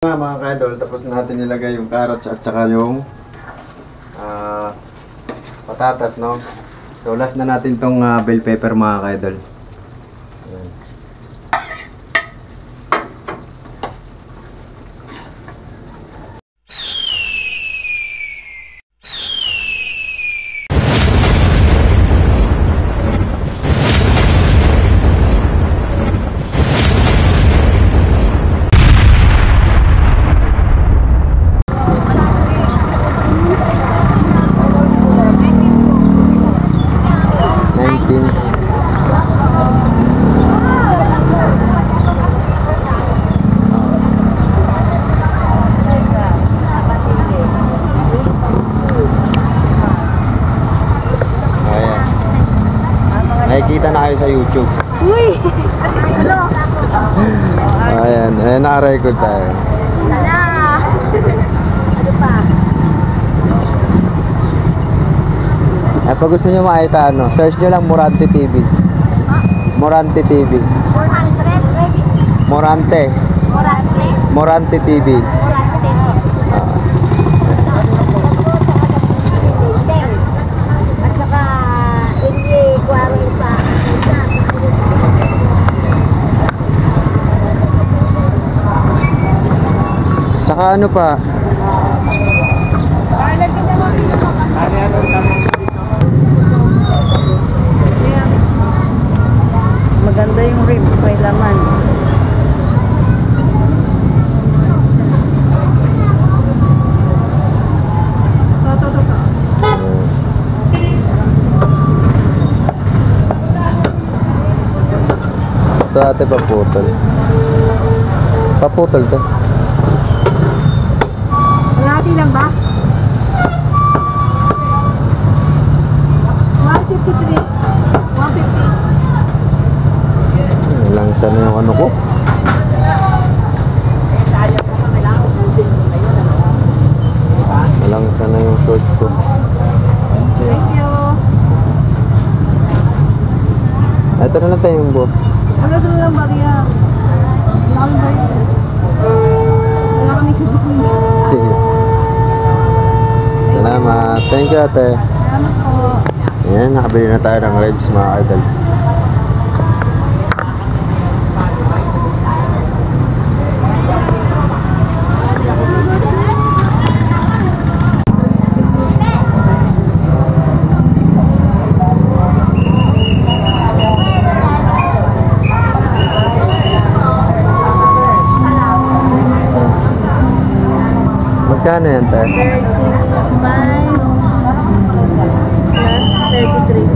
Mga ka-idol, tapos natin nilagay yung carrots at saka yung patatas, no? So last na natin tong bell pepper, mga ka-idol. Ayan. Nakikita na kayo sa YouTube. Uy! Ayan, ayan, naka-record tayo. Hala! Ano pa? Pag gusto nyo makita, search nyo lang Morante TV. Morante TV. 400? Morante. Morante? Morante TV. Morante. At saka, hindi 40 pa. Tsaka ano pa? Maganda yung ribs, may laman. Ito ate paputol. Paputol to. Kalahati lang ba? 153. 150. Lang sana yung ano ko. Walang sana yung short ko. Thank you. Ito na lang tayo yung buhok. Ano doon lang Maria? Wala kami ba yun? Wala kami susukuin. Sige. Salamat. Thank you ate. Salamat po. Ayan, nakabili na tayo ng ribs, mga idol. Magkano yan tayo? 35 plus 33.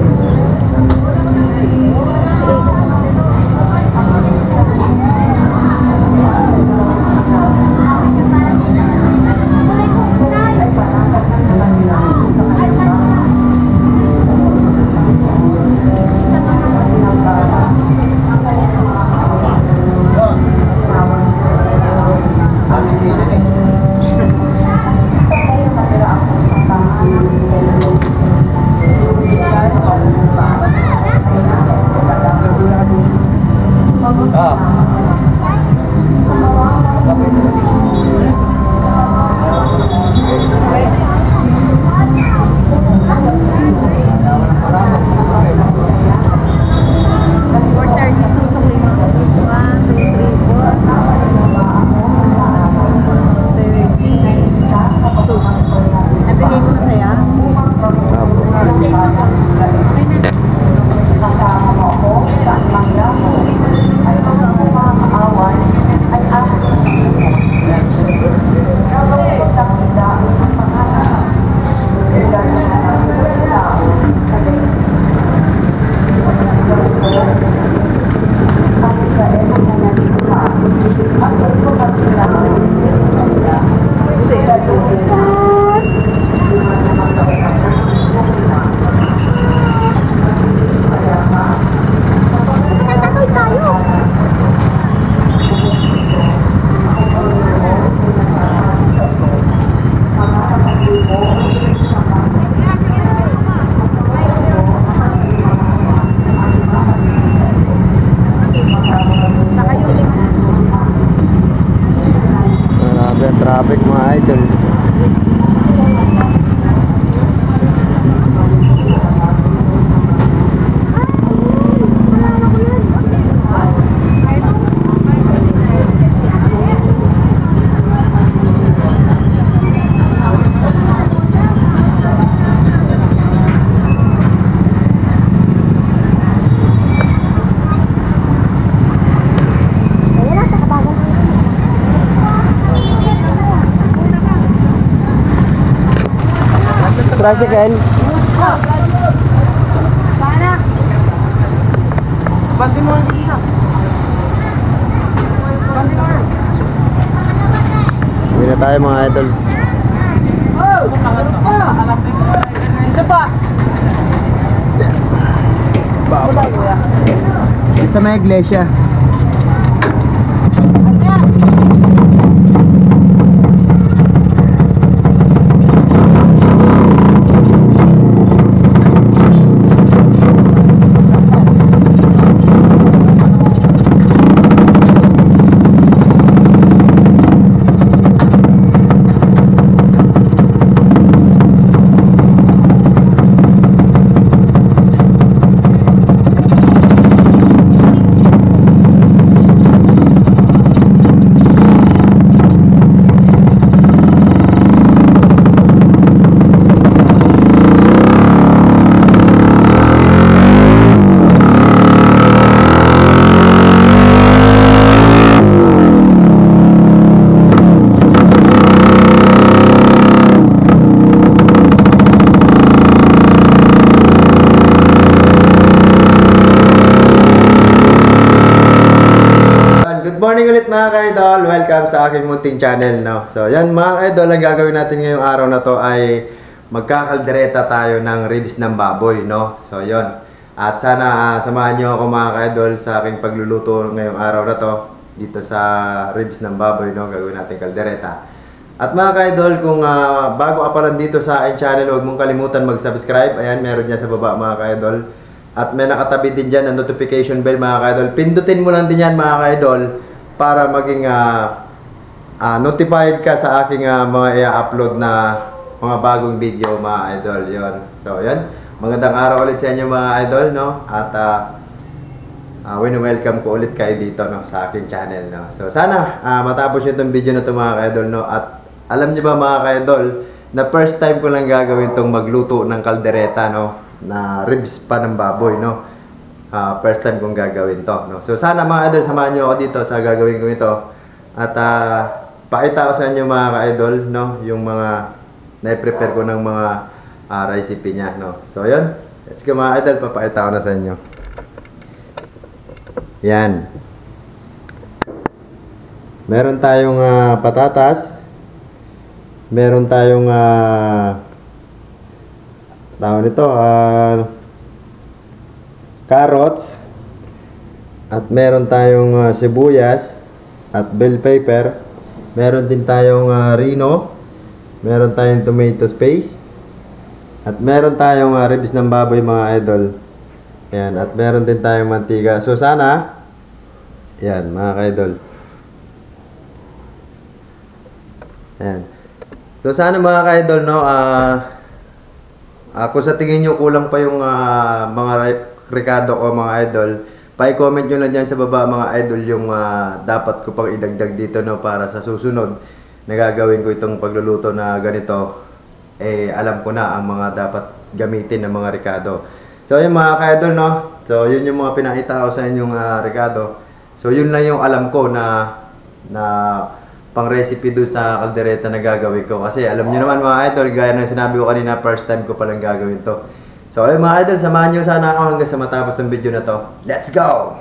Grabe ang traffic mga idol. Tricycle. Sana. Bandi mo lang dito. Bandi mo lang. Uwi na tayo mga idol. Oh! Dito pa. Baba. Sa may iglesia. Good morning ulit mga ka-idol. Welcome sa aking munting channel, no? So, yan mga ka-idol, ang gagawin natin ngayong araw na to ay magkakaldereta tayo ng ribs ng baboy, no? So, yon. At sana samahan nyo ako mga ka-idol sa aking pagluluto ngayong araw na to dito sa ribs ng baboy, no? Gagawin natin kaldereta. At mga ka-idol, kung bago ka pa lang dito sa aking channel, huwag mong kalimutan mag-subscribe. Ayan, meron niya sa baba mga ka-idol. At may nakatabi din dyan ang notification bell mga ka-idol. Pindutin mo lang din yan mga ka-idol para maging notified ka sa aking mga i-upload na mga bagong video mga idol. Yon. So yan, magandang araw ulit sa inyo mga idol, no? At welcome ko ulit kayo dito, no, sa aking channel, no? So sana matapos nyo itong video na ito mga idol, no? At alam nyo ba mga idol na first time ko lang gagawin itong magluto ng kaldereta, no, na ribs pa ng baboy, no? First time kong gagawin to, no? So sana mga idol, samahan nyo ako dito sa gagawin ko ito. At pakita ko sa inyo mga ka-idol, no, yung mga na-prepare ko ng mga recipe niya, no. So yun, let's go mga idol, papakita ko na sa inyo. Yan. Meron tayong patatas. Meron tayong tawag nito, carrots, at meron tayong sibuyas at bell pepper, meron din tayong rino, meron tayong tomato paste, at meron tayong ribs ng baboy mga idol. Ayan, at meron din tayong mantika. So sana, ayan mga idol. Ayan. So sana mga idol, no, kung sa tingin nyo kulang pa yung mga rekado ko mga idol, pa-comment nyo na dyan sa baba mga idol yung dapat ko pang idagdag dito, no, para sa susunod na gagawin ko itong pagluluto na ganito, alam ko na ang mga dapat gamitin ng mga rekado. So yun mga ka-idol, no, so yun yung mga pinakita ko sa inyong rekado. So yun lang yung alam ko na pang recipe doon sa kaldereta na gagawin ko, kasi alam nyo naman mga idol, gaya ng sinabi ko kanina, first time ko palang gagawin to. So ayun mga idol, samahan nyo sana ako hanggang sa matapos ng video na to. Let's go!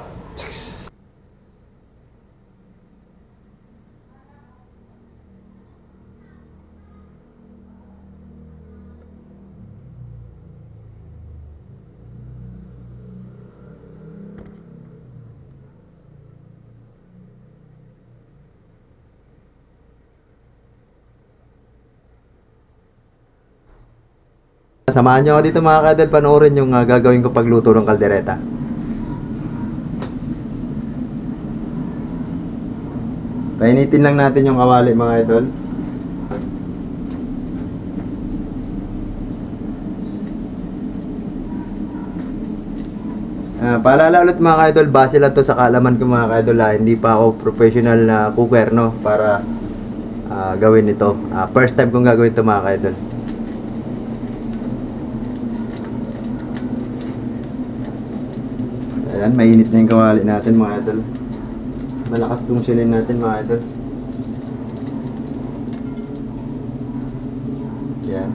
Samahan nyo ako dito mga kadel, panoorin yung gagawin ko pagluto ng kaldereta. Painitin lang natin yung kawali mga idol. Paalala ulit mga ka-idol, base lang to sa kaalaman ko mga ka-idol, hindi pa ako professional na cooker, no, para gawin ito. First time kong gagawin ito mga ka-idol. Ayan, mainit na yung kawali natin mga idol. Malakas tong silin natin mga idol. Ayan.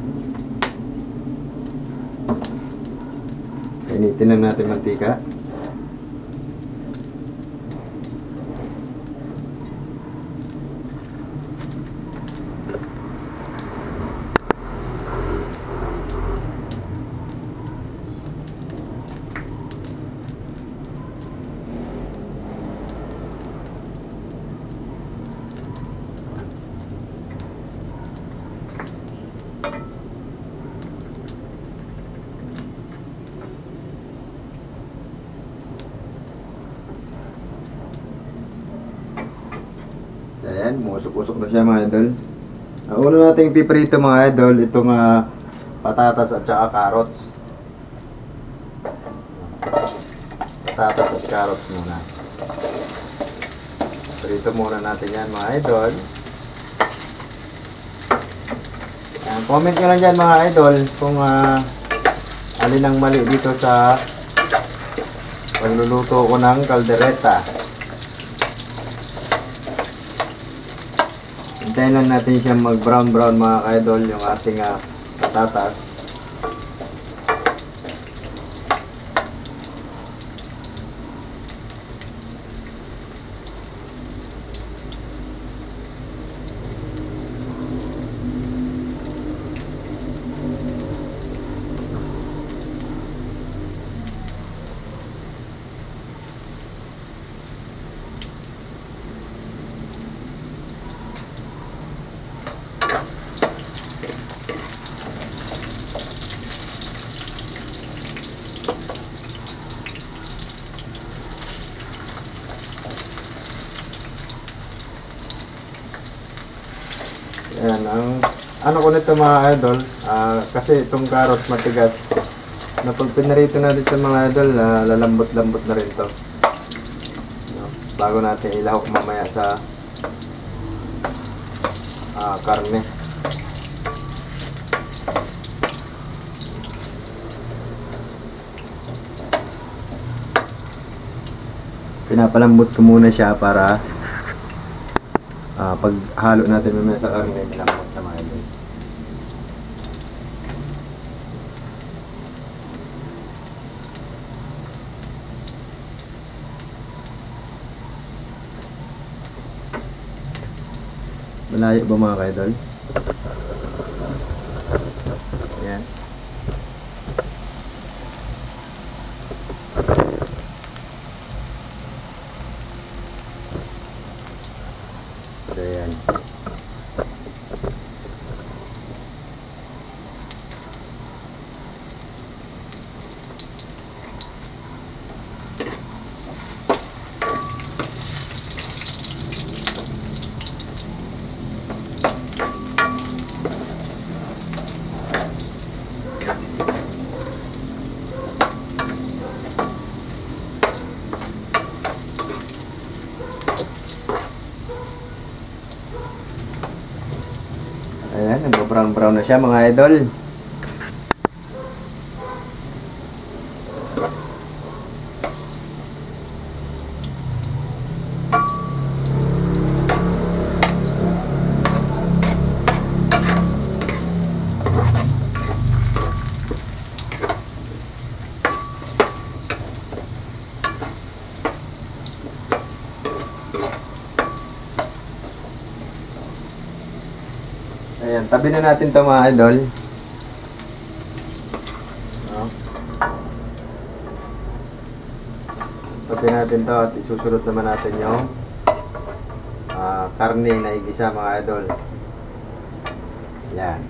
Painitin lang natin mantika. Ayan, musok-usok na siya mga idol. Una nating piprito mga idol, itong patatas at saka carrots. Patatas at carrots muna. Prito muna natin yan mga idol. Ayan, comment nyo lang dyan mga idol kung alin ang mali dito sa pagluluto ko ng kaldereta. Hintayin lang natin siya mag brown mga ka-idol, yung ating patatas. Ayan, ang ano ko nito mga idol, kasi itong carrot matigas, na pag pinarito natin sa mga idol, lalambot-lambot na rin to, no? Bago natin ilahok mamaya sa karne. Pinapalambot ko muna siya para pag halo natin mamaya sa karne, nilambot sa mga idol. Malayo ba mga ka-idol? Ayan. So, ayan. Ayan, nag-brown na siya mga idol. Ayan, tabi na natin ito mga idol. No? Tabi natin ito at isusunod naman natin yung karne na igisa mga idol. Ayan.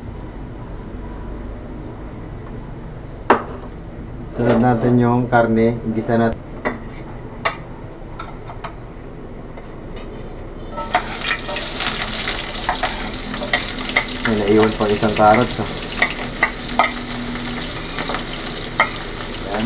Sunod natin yung karne, igisa natin. May naiwan pang isang carrot. Oh. Yan.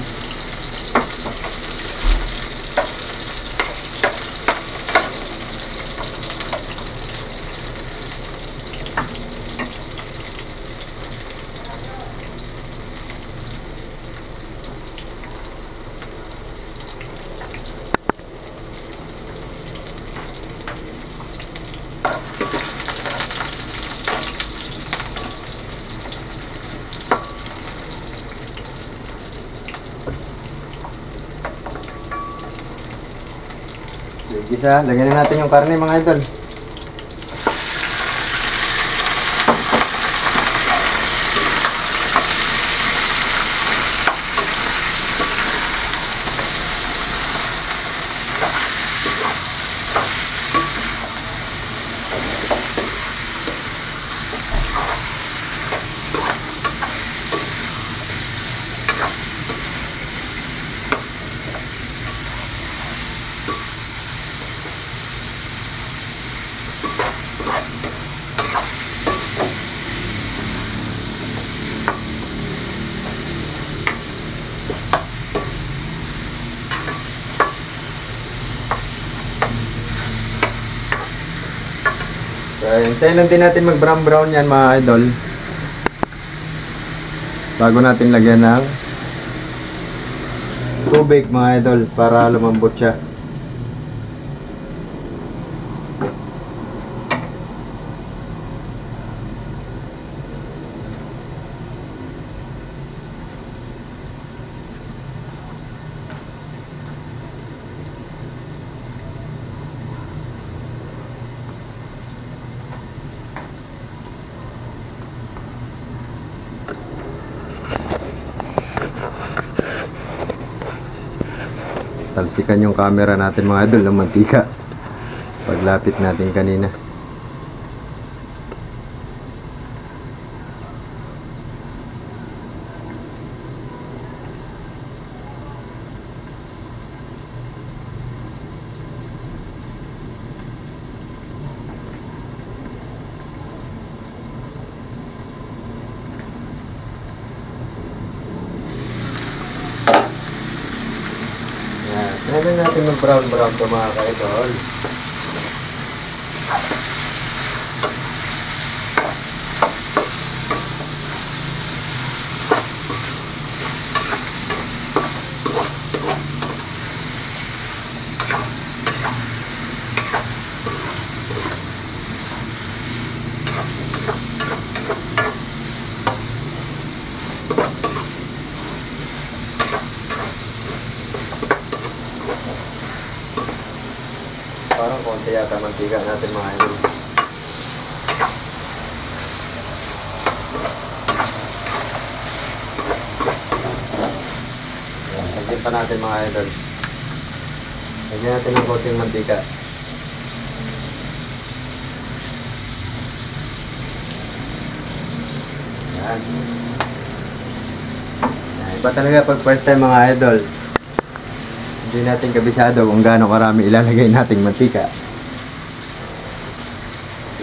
Isa, lagyan na natin yung karne mga idol. Hintayin lang din natin mag brown yan mga idol bago natin lagyan ng tubig mga idol para lumambot siya. Talsikan yung camera natin mga idol ng mantika paglapit natin kanina. Lagyan natin ng brown to mga ka-idol. Parang konti yata mantika natin mga idol. Lagyan pa natin mga idol. Lagyan natin ng konting mantika. Yan. Iba talaga pag first time mga idol. Hindi natin kabisado kung gaano karami ilalagay nating mantika.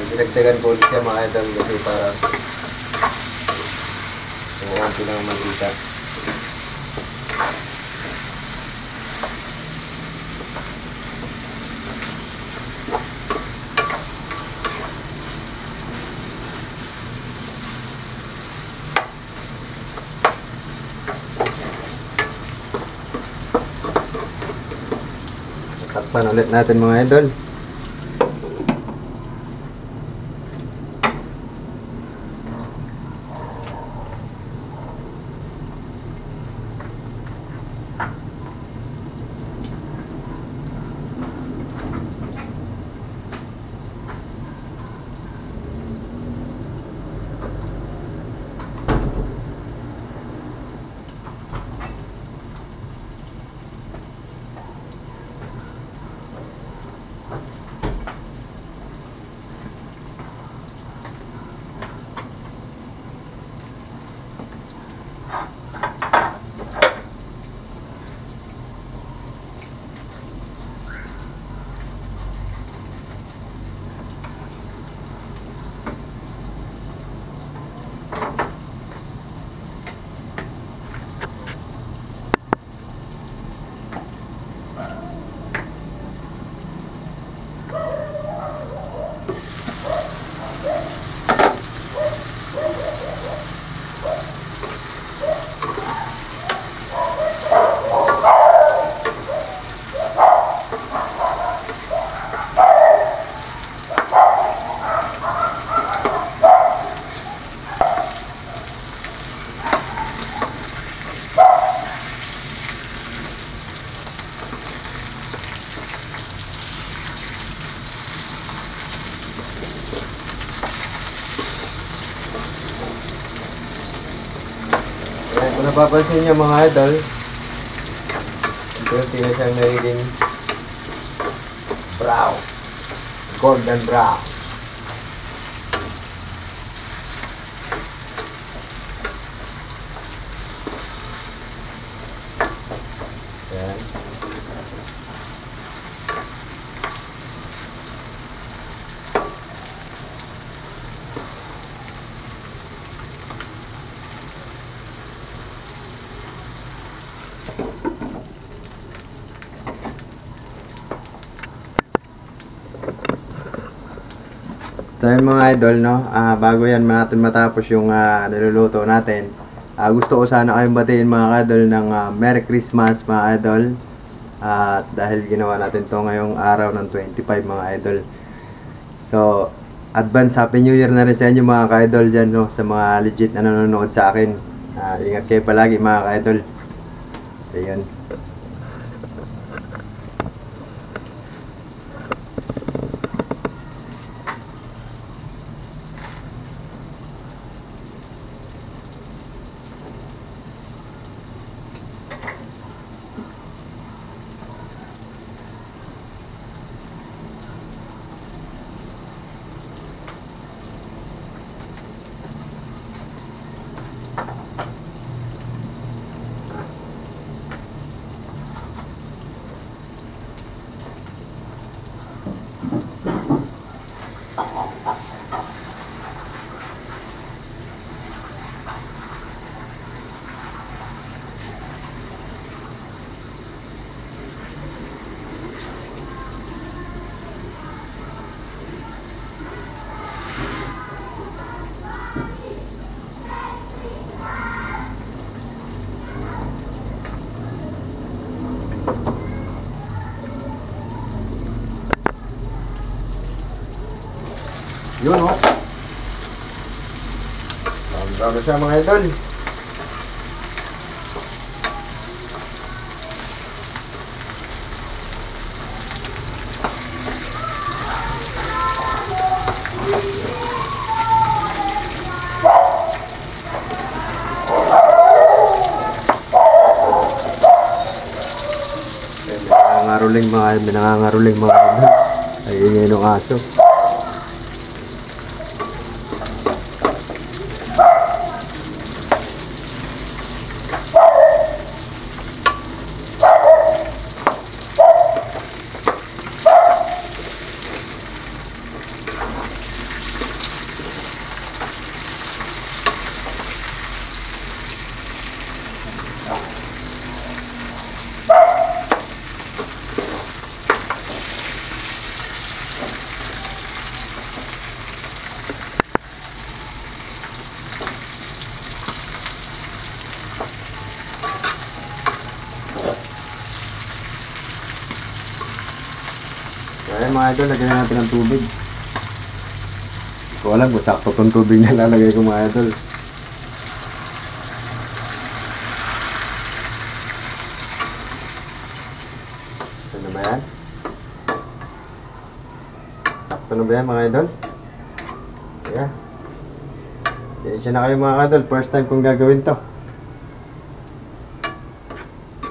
Dinagdagan ko ulit siya mga idol kasi para kumunti lang ang mantika. Takpan ulit natin mga idol. napapansin nyo mga idol, unti na siyang nagiging brown, golden brown. Yan. So yun mga idol, no? Bago yan natin matapos yung niluluto natin, gusto ko sana kayong batiin mga idol ng Merry Christmas mga idol. Dahil ginawa natin to ngayong araw ng 25 mga idol. So, advance Happy New Year na rin sa inyo mga ka-idol dyan, no? Sa mga legit na nanonood sa akin. Ingat kayo palagi mga ka-idol. Ayun. Yun, oh. Bago siya mga idol. May nangangaruling mga idol. Ay, ingay ng aso. Ayan mga idol, lagyan natin ng tubig. Hindi ko alam kung sakto itong tubig na lalagay ko mga idol. Ano ba yan? Sakto na ba yan mga idol? Ayan. Diyan na kayo mga idol, first time kong gagawin to.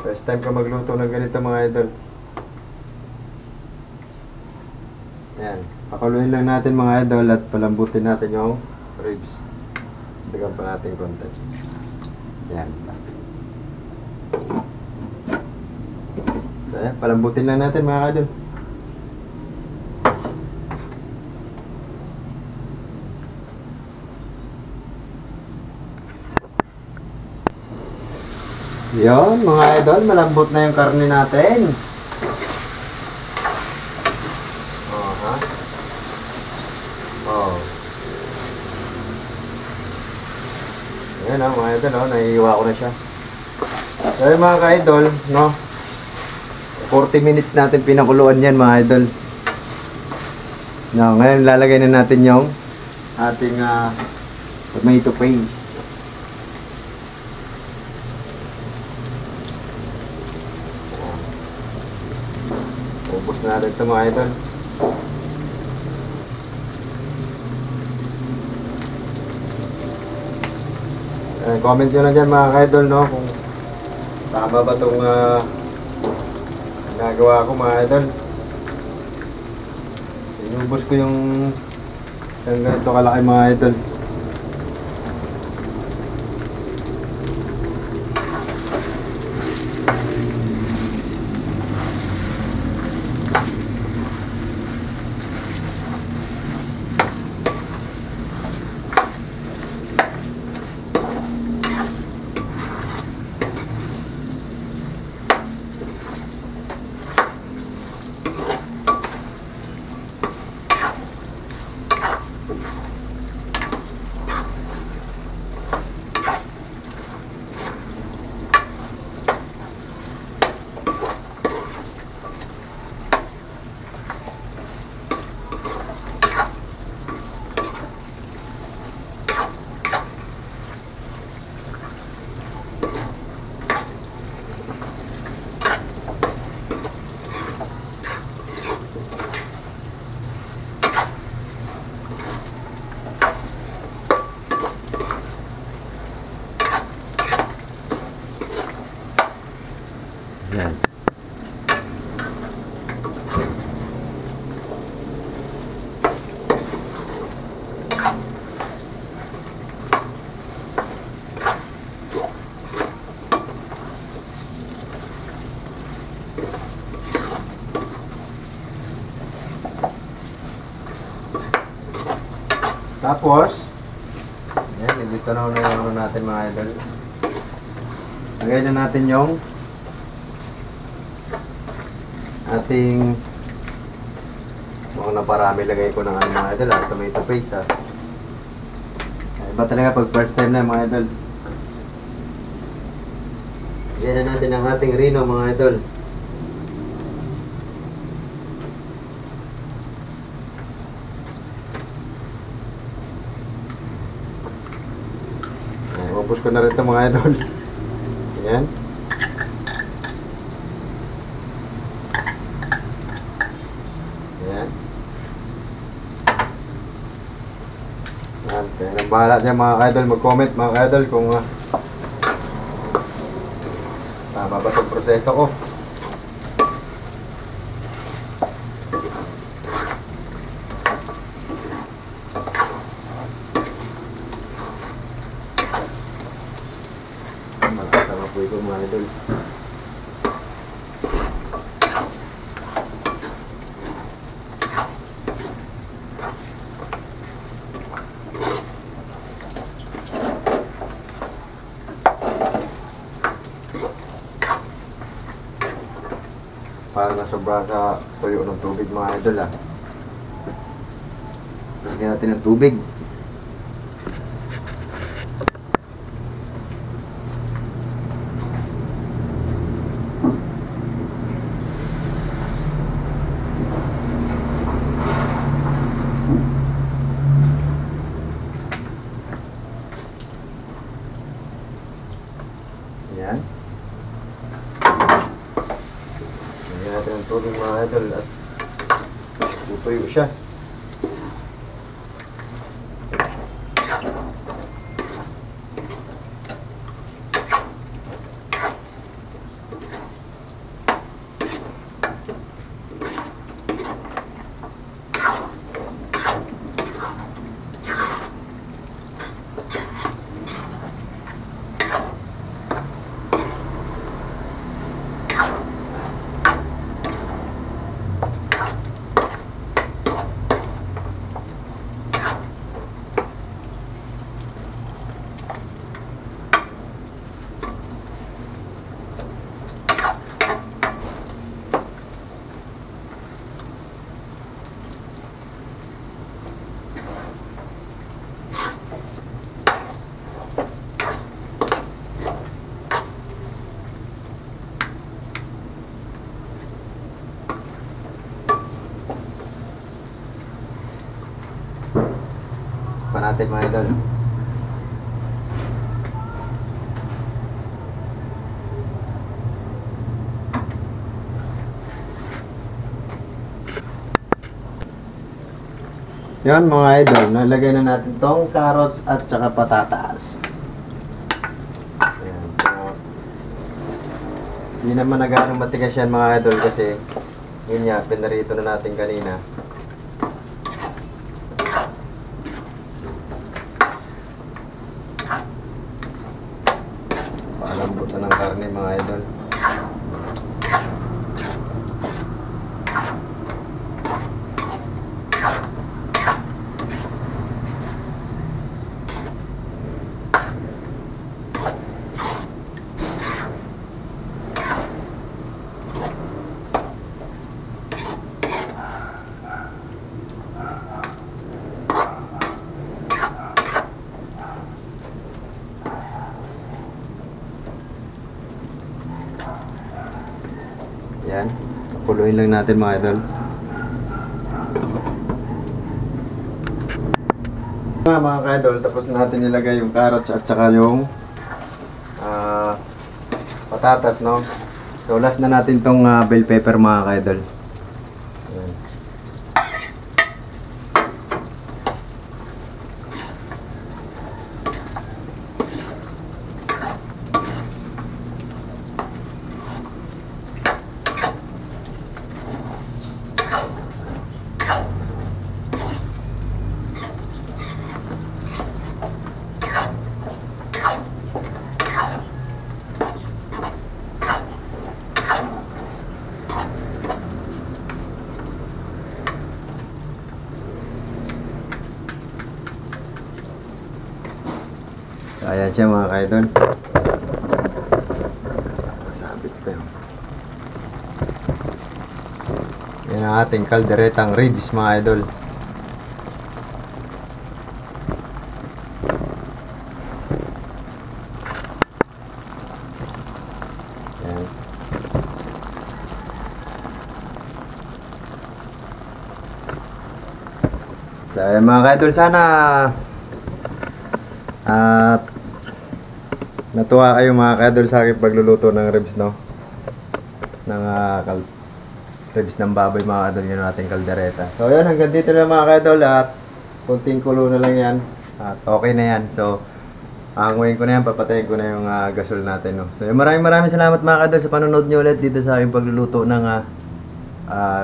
First time ko magluto ng ganito mga idol. Ayan, pakuluin lang natin mga idol at palambutin natin yung ribs. Dagan pa natin konti. Ayan. So, ayan, palambutin lang natin mga idol. Yun mga idol, malambot na yung karne natin. Ayan o mga idol, naiiwa ko na siya. So yun mga ka-idol, no? 40 minutes natin pinakuluan yan mga idol. No, ngayon lalagay na natin yung ating tomato paste. Ubus na natin ito mga idol. Comment nyo na dyan mga ka-idol, no, kung tama ba itong ginagawa ko mga idol. Inubos ko yung isang ganito kalaki mga idol. Yan. Tapos, yan, nilito na yung natin mga idol. Lagay na natin yung ating na parami lagay ko ng mga idol tomato paste iba talaga pag first time na mga idol. Lagyan na natin ang ating Reno mga idol. Ubus ko na rin ito mga idol. Ayan. Ayan. Kaya nang bahala dyan mga idol, mag-comment mga idol kung tama ba itong proseso ko. Magkasama po ito mga idol. Para nasobra sa tuyo ng tubig mga idol Lagyan natin ng tubig. Ayan. Lagyan natin ng tubig mga idol at tutuyo siya. Pa natin mga idol. Yan mga idol, nalagay na natin tong carrots at saka patatas. Hindi naman na gaano matigas yan mga idol kasi yun nga, pinarito na natin kanina. Palambutan ng karne mga idol. Yan, puluin lang natin mga idol. Mga ka-idol, tapos natin nilagay yung carrots at saka yung patatas, no? So last na natin tong bell pepper mga ka-idol. Yan. Ayan siya mga ka-idol. Sabit pa yun. Yan ang ating kalderetang ribs mga idol. Yan. So ayan mga ka-idol, sana at natuwa kayo mga ka-idol sa aking pagluluto ng ribs, no? Ng ribs ng baboy mga ka-idol, yun ang ating kaldereta. So yun, hanggang dito na mga ka-idol at kunting kulo na lang yan at okay na yan. So aanguin ko na yan, papatayin ko na yung gasol natin, no? So maraming salamat mga ka-idol sa panonood nyo ulit dito sa aking pagluluto ng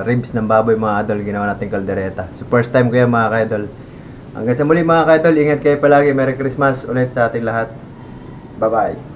ribs ng baboy mga ka-idol, ginawa natin kaldereta. So first time ko yan mga ka-idol. Hanggang sa muli mga ka-idol, ingat kayo palagi. Merry Christmas ulit sa ating lahat. Bye-bye.